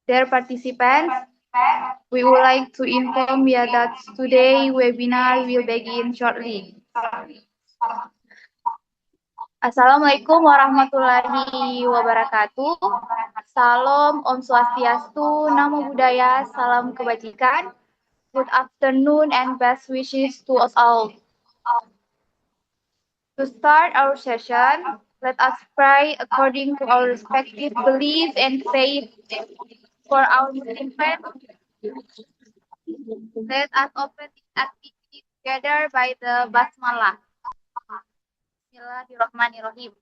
Dear participants, we would like to inform you that today's webinar will begin shortly. Assalamualaikum warahmatullahi wabarakatuh. Salam, Om Swastiastu, Namo Buddhaya, Salam Kebajikan. Good afternoon and best wishes to us all. To start our session, let us pray according to our respective beliefs and faith. For our Muslim friends, let us open this activity together by the Basmalah. Bismillahirrahmanirrahim.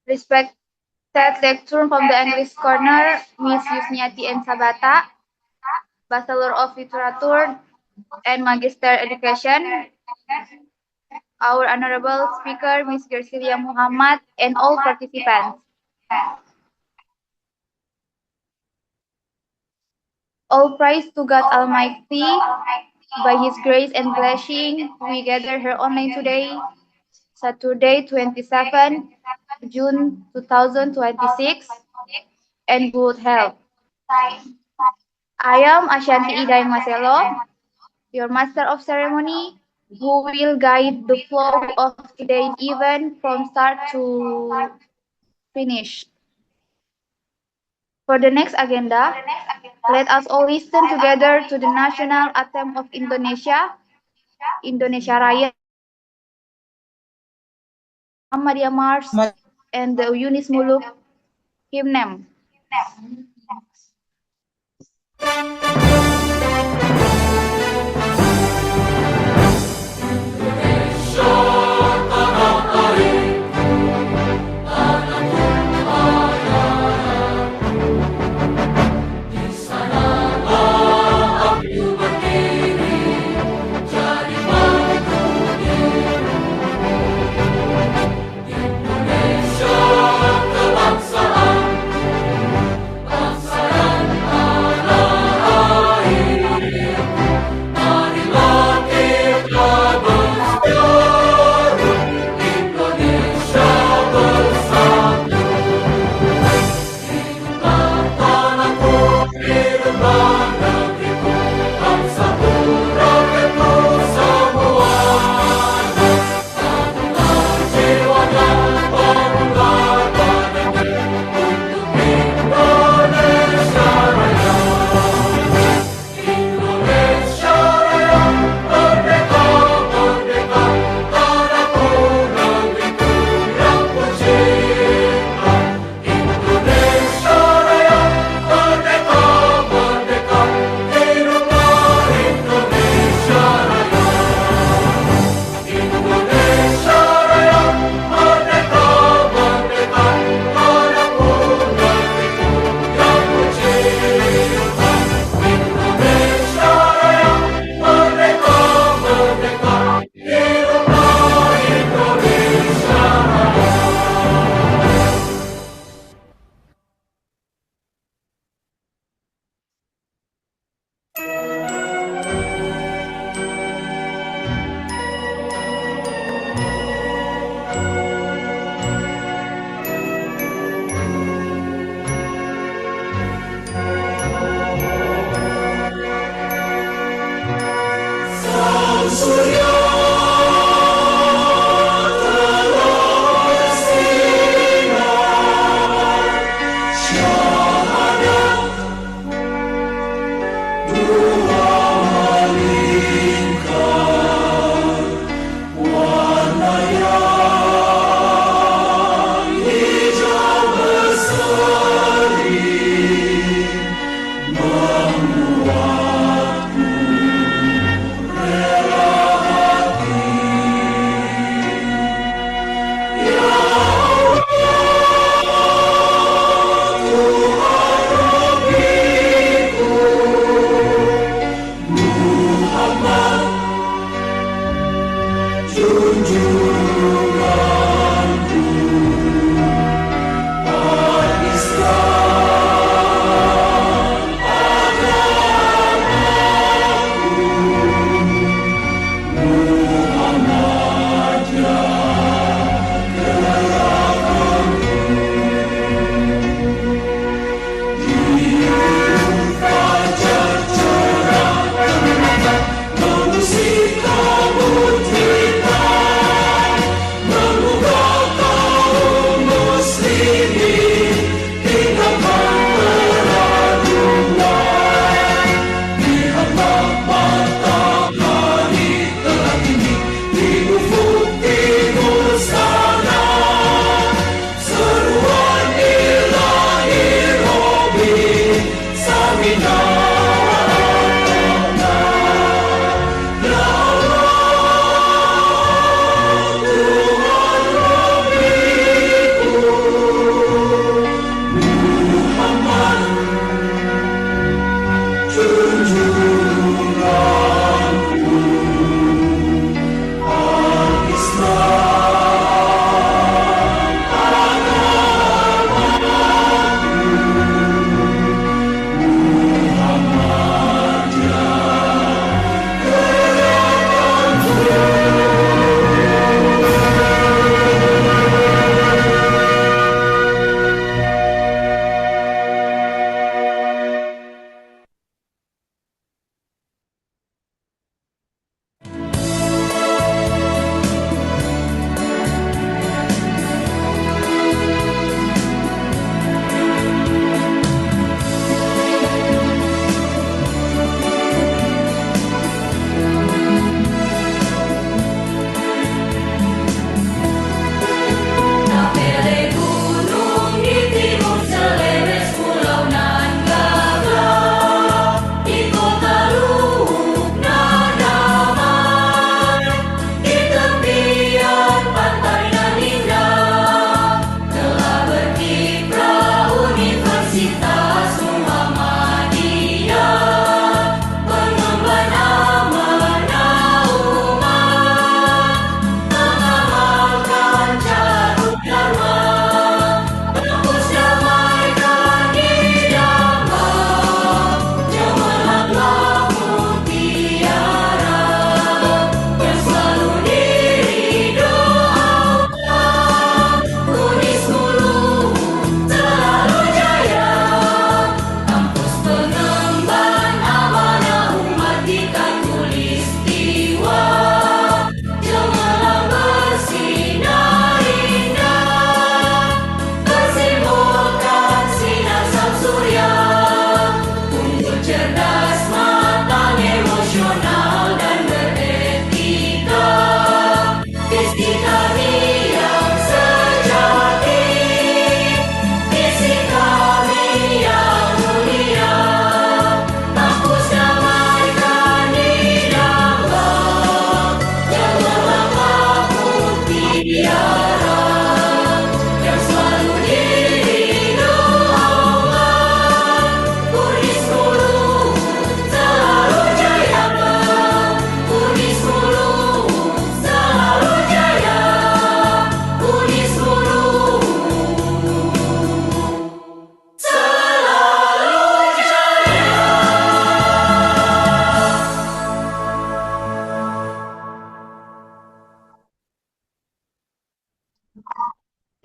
Respected lecturer from the English corner, Miss Yusniati M. Sabata, Bachelor of Literature and Magister Education, our honorable speaker, Miss Gersilia Muhammad, and all participants. All praise to God Almighty. By His grace and blessing, we gather here online today, Saturday, 27 June 2026, and good health. I am Ashanti Iday Maselo, your master of ceremony, who will guide the flow of today's event from start to finish. For the next agenda, let us all listen together to the national anthem of Indonesia, Indonesia Raya, Muhammadiyah March, and the Yunis Muluk Hymn.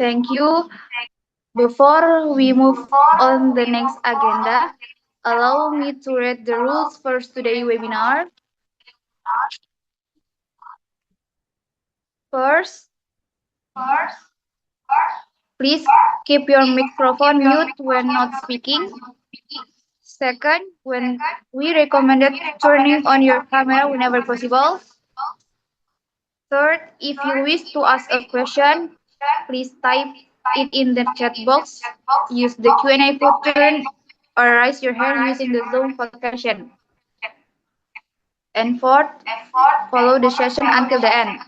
Thank you. Before we move on the next agenda, allow me to read the rules for today's webinar. First, please keep your microphone mute when not speaking. Second, when we recommended turning on your camera whenever possible. Third, if you wish to ask a question, please type it in the chat box, use the Q&A button, or raise your hand using the Zoom function. And fourth, follow the session until the end.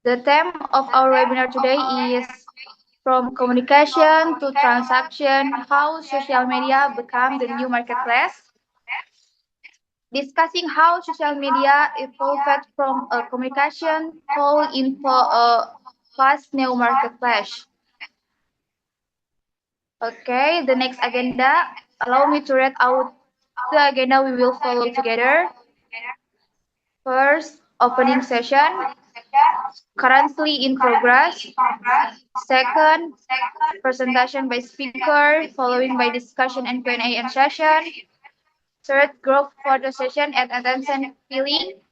The theme of our webinar today is From Communication to Transaction, How Social Media Become the New Marketplace. Discussing how social media evolved from a communication tool into a fast new marketplace. Okay, the next agenda. Allow me to read out the agenda we will follow together. First, opening session, currently in progress. Second, presentation by speaker, following by discussion and Q&A and session. Third, group photo session and attention filling.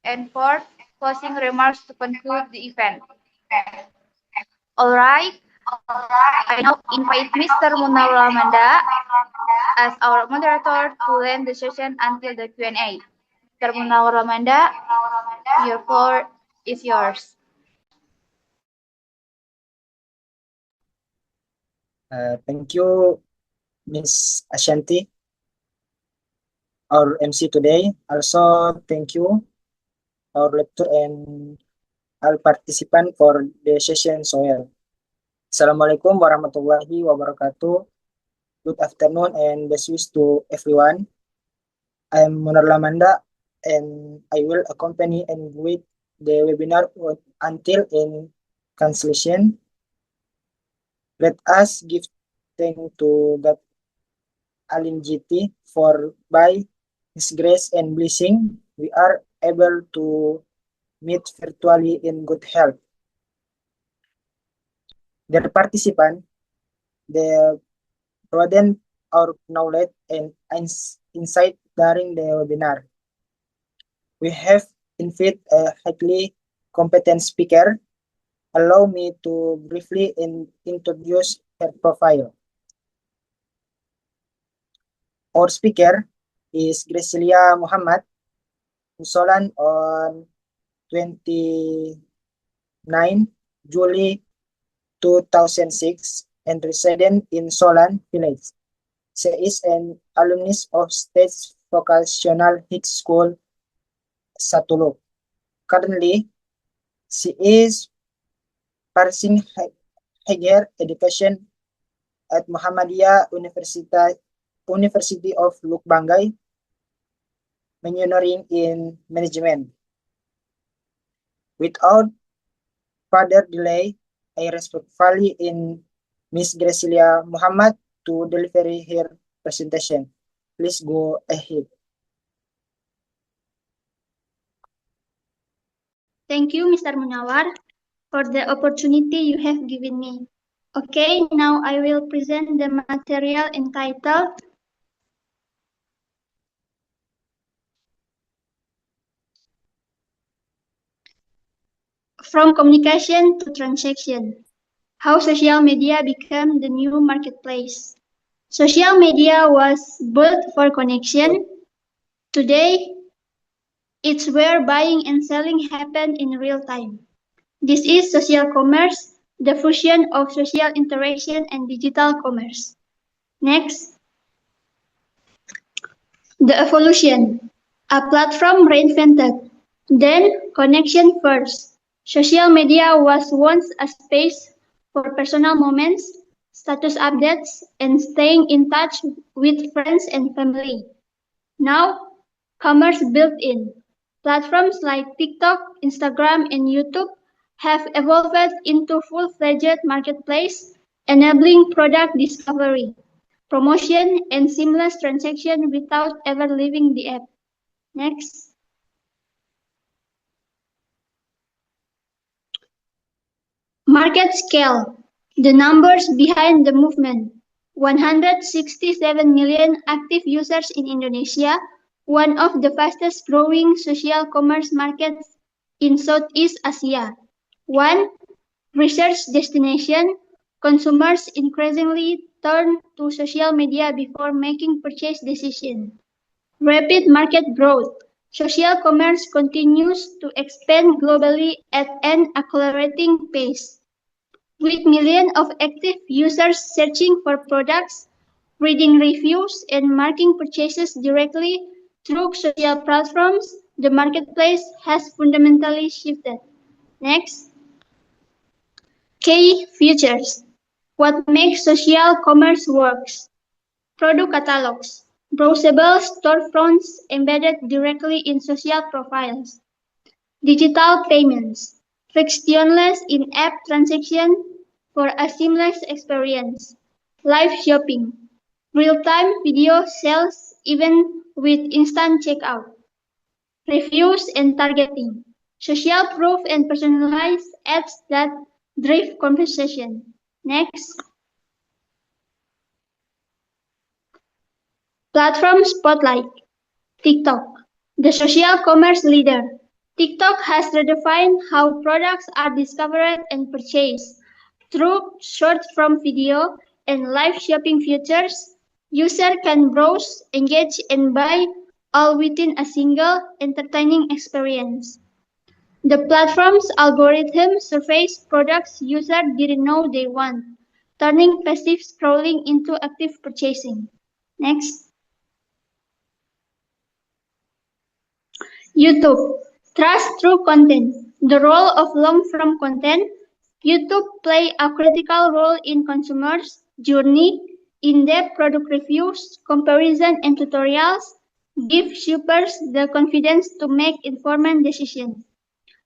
And fourth, closing remarks to conclude the event. All right, I now invite Mr. Munawar Amanda as our moderator to lead the session until the Q&A. Mr. Munawar Amanda, your floor is yours. Thank you, Ms. Ashanti, our MC today. Also, thank you, our lecturer and all participants for the session so well. Assalamualaikum warahmatullahi wabarakatuh. Good afternoon and best wishes to everyone. I am Munar Lamanda and I will accompany and lead the webinar until in cancellation. Let us give thanks to God Almighty for by His grace and blessing we are able to meet virtually in good health. Dear participants, they broaden our knowledge and insight during the webinar. We have invited a highly competent speaker. Allow me to briefly introduce her profile. Our speaker is Gracilia Muhammad, Solan on 29 July 2006 and resident in Solan Village. She is an alumnus of State Vocational High School, Satulog. Currently, she is pursuing higher education at Muhammadiyah University of Lubanggai, minoring in management. Without further delay, I respectfully in Ms. Gracilia Muhammad to deliver her presentation. Please go ahead. Thank you, Mr. Munawar, for the opportunity you have given me. Okay, now I will present the material entitled From Communication to Transaction, How Social Media Became the New Marketplace. Social media was built for connection. Today, it's where buying and selling happen in real time. This is social commerce, the fusion of social interaction and digital commerce. Next, the evolution. A platform reinvented. Then, connection first. Social media was once a space for personal moments, status updates, and staying in touch with friends and family. Now, commerce built in. Platforms like TikTok, Instagram, and YouTube have evolved into full-fledged marketplace, enabling product discovery, promotion, and seamless transaction without ever leaving the app. Next. Market scale. The numbers behind the movement. 167 million active users in Indonesia, one of the fastest growing social commerce markets in Southeast Asia. 1. Research destination. Consumers increasingly turn to social media before making purchase decisions. Rapid market growth. Social commerce continues to expand globally at an accelerating pace. With millions of active users searching for products, reading reviews, and making purchases directly through social platforms, the marketplace has fundamentally shifted. Next. Key features. What makes social commerce works? Product catalogs. Browsable storefronts embedded directly in social profiles. Digital payments. Frictionless in-app transaction for a seamless experience. Live shopping. Real-time video sales even with instant checkout. Reviews and targeting. Social proof and personalized ads that drive conversation. Next. Platform spotlight. TikTok, the social commerce leader. TikTok has redefined how products are discovered and purchased. Through short-form video and live shopping features, users can browse, engage, and buy all within a single entertaining experience. The platform's algorithm surfaces products users didn't know they want, turning passive scrolling into active purchasing. Next. YouTube. Trust through content. The role of long-form content. YouTube plays a critical role in consumers' journey. In-depth product reviews, comparison, and tutorials give shoppers the confidence to make informed decisions.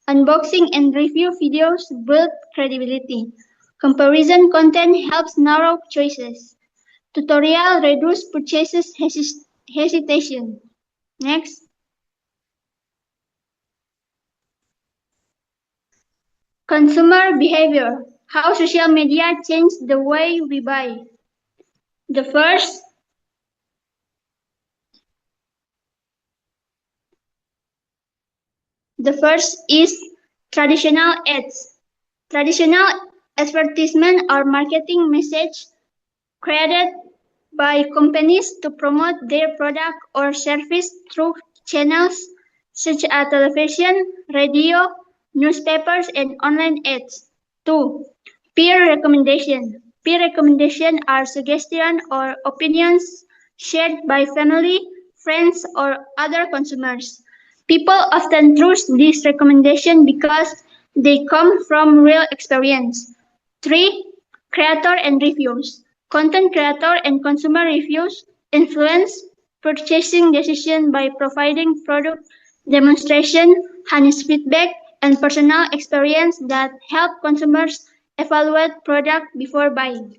Unboxing and review videos build credibility. Comparison content helps narrow choices. Tutorial reduce purchases hesitation. Next. Consumer behavior. How social media changed the way we buy. The first is traditional ads. Traditional advertisement or marketing message created by companies to promote their product or service through channels such as television, radio, newspapers, and online ads. 2. Peer recommendation. Peer recommendation are suggestions or opinions shared by family, friends, or other consumers. People often trust these recommendations because they come from real experience. 3. Creator and reviews. Content creator and consumer reviews influence purchasing decisions by providing product demonstration, honest feedback, and personal experience that help consumers evaluate product before buying.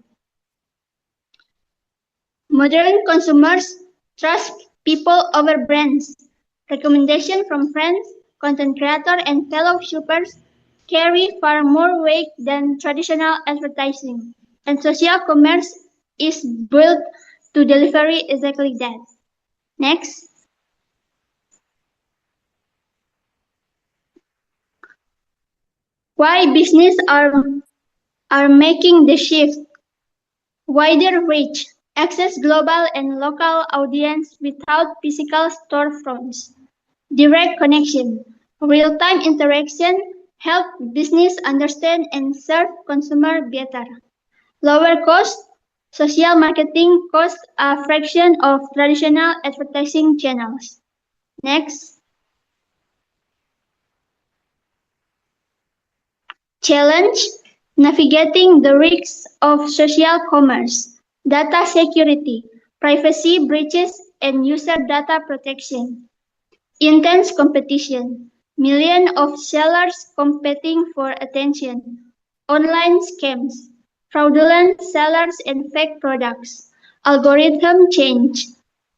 Modern consumers trust people over brands. Recommendations from friends, content creators, and fellow shoppers carry far more weight than traditional advertising, and social commerce is built to deliver exactly that. Next. Why businesses are making the shift. Wider reach, access global and local audience without physical storefronts. Direct connection, real-time interaction help business understand and serve consumer better. Lower cost, social marketing costs a fraction of traditional advertising channels. Next. Challenge, navigating the risks of social commerce, data security, privacy breaches, and user data protection. Intense competition, millions of sellers competing for attention. Online scams, fraudulent sellers and fake products. Algorithm change,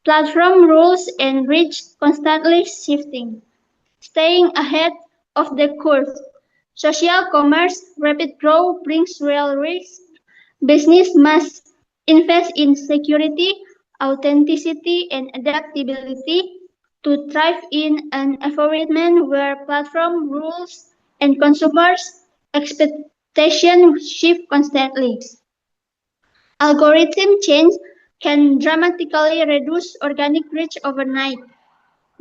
platform rules and reach constantly shifting. Staying ahead of the curve, Social commerce rapid growth brings real risk. Business must invest in security, authenticity, and adaptability to thrive in an environment where platform rules and consumers' expectations shift constantly. Algorithm change can dramatically reduce organic reach overnight.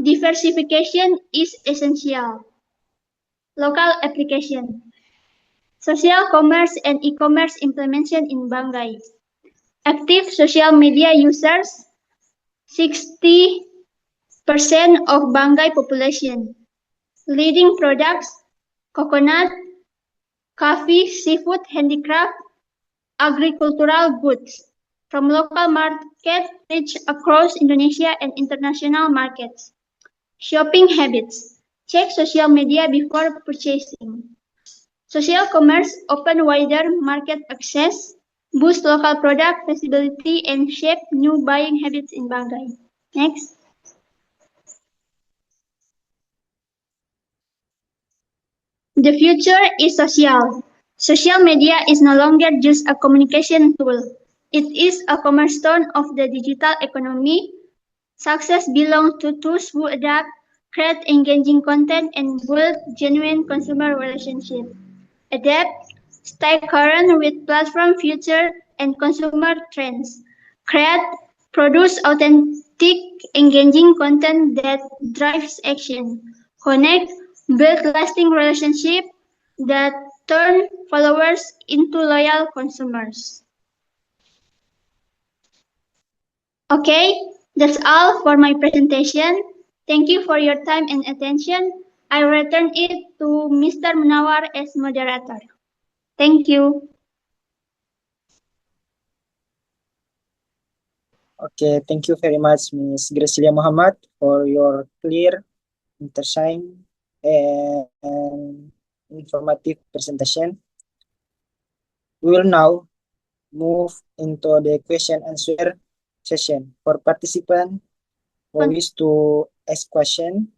Diversification is essential. Local application. Social commerce and e-commerce implementation in Bangai. Active social media users, 60% of Bangai population. Leading products, coconut, coffee, seafood, handicraft, agricultural goods. From local market reach across Indonesia and international markets. Shopping habits. Check social media before purchasing. Social commerce open wider market access, boost local product visibility, and shape new buying habits in Bangai. Next. The future is social. Social media is no longer just a communication tool. It is a cornerstone of the digital economy. Success belongs to those who adapt, create engaging content, and build genuine consumer relationships. Adapt, stay current with platform future and consumer trends. Create, produce authentic, engaging content that drives action. Connect, build lasting relationships that turn followers into loyal consumers. Okay, that's all for my presentation. Thank you for your time and attention. I return it to Mr. Munawar as moderator. Thank you. Okay, thank you very much, Ms. Gracilia Muhammad, for your clear, interesting, and informative presentation. We will now move into the question answer session. For participants who wish to ask question,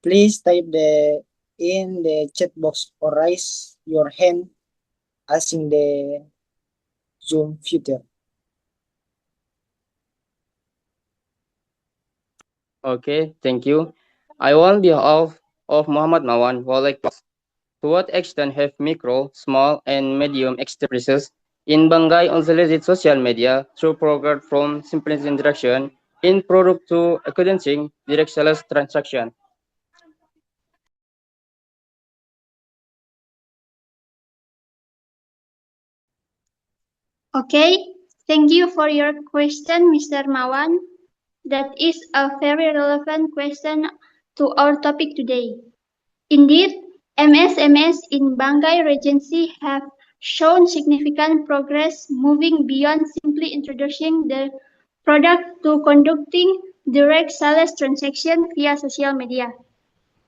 please type in the chat box or raise your hand using the Zoom feature. Okay, thank you. I on behalf of Muhammad Mawan would like to ask, to what extent have micro, small, and medium enterprises in Bangai consolidated social media through progress from simple interaction in product to evidencing direct sales transaction? Okay, thank you for your question, Mr. Mawan. That is a very relevant question to our topic today. Indeed, MSMEs in Bangai Regency have shown significant progress moving beyond simply introducing the product to conducting direct sales transaction via social media.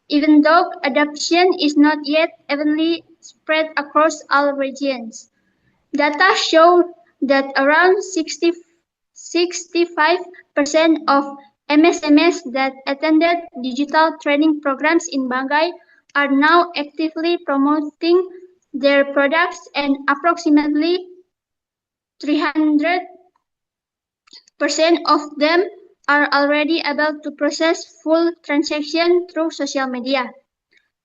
Even though adoption is not yet evenly spread across all regions, data show that around 65% of MSMEs that attended digital training programs in Bangai are now actively promoting their products, and approximately 300% of them are already able to process full transactions through social media.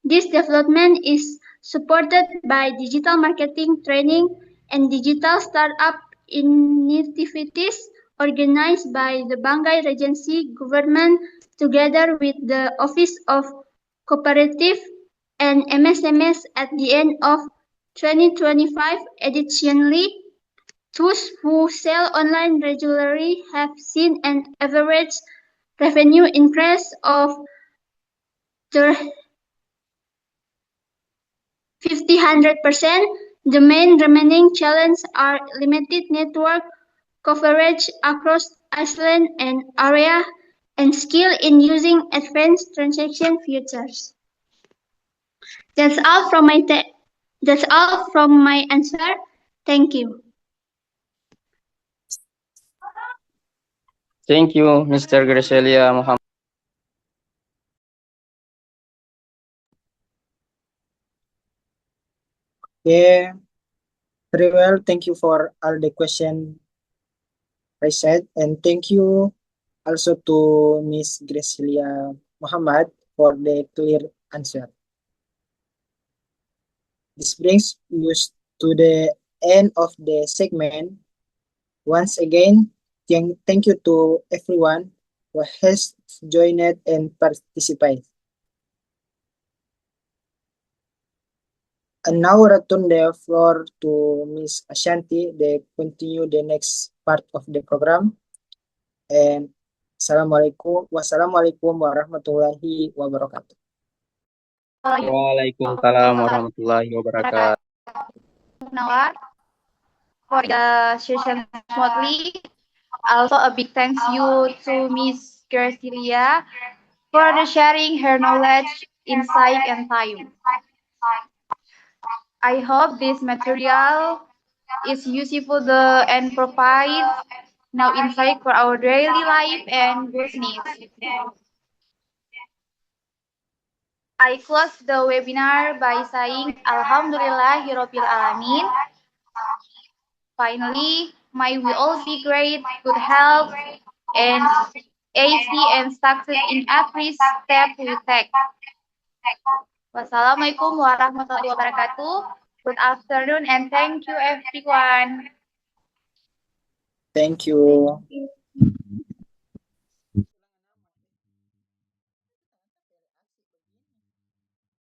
This development is supported by digital marketing training and digital startup initiatives organized by the Bangai Regency government together with the Office of Cooperative and MSMEs at the end of 2025. Additionally, those who sell online regularly have seen an average revenue increase of 50-100%. The main remaining challenges are limited network coverage across island and area and skill in using advanced transaction features. That's all from my answer. Thank you. Thank you, Mr. Gracelia Muhammad. Okay, very well. Thank you for all the question raised, and thank you also to Miss Gracilia Muhammad for the clear answer. This brings us to the end of the segment. Once again, thank you to everyone who has joined and participated. And now return the floor to Miss Ashanti. They continue the next part of the program. And wassalamualaikum warahmatullahi wabarakatuh. Waalaikumsalam warahmatullahi wabarakatuh. Nawar for the session smoothly. Also a big thanks you to Miss Gracilia for the sharing her knowledge, insight, and time. I hope this material is useful and provides now insight for our daily life and business. I close the webinar by saying Alhamdulillahirabbil alamin. Finally, may we all be great, good health, and AC and success in every step we take. Wassalamualaikum warahmatullahi wabarakatuh. Good afternoon and thank you everyone. Thank you.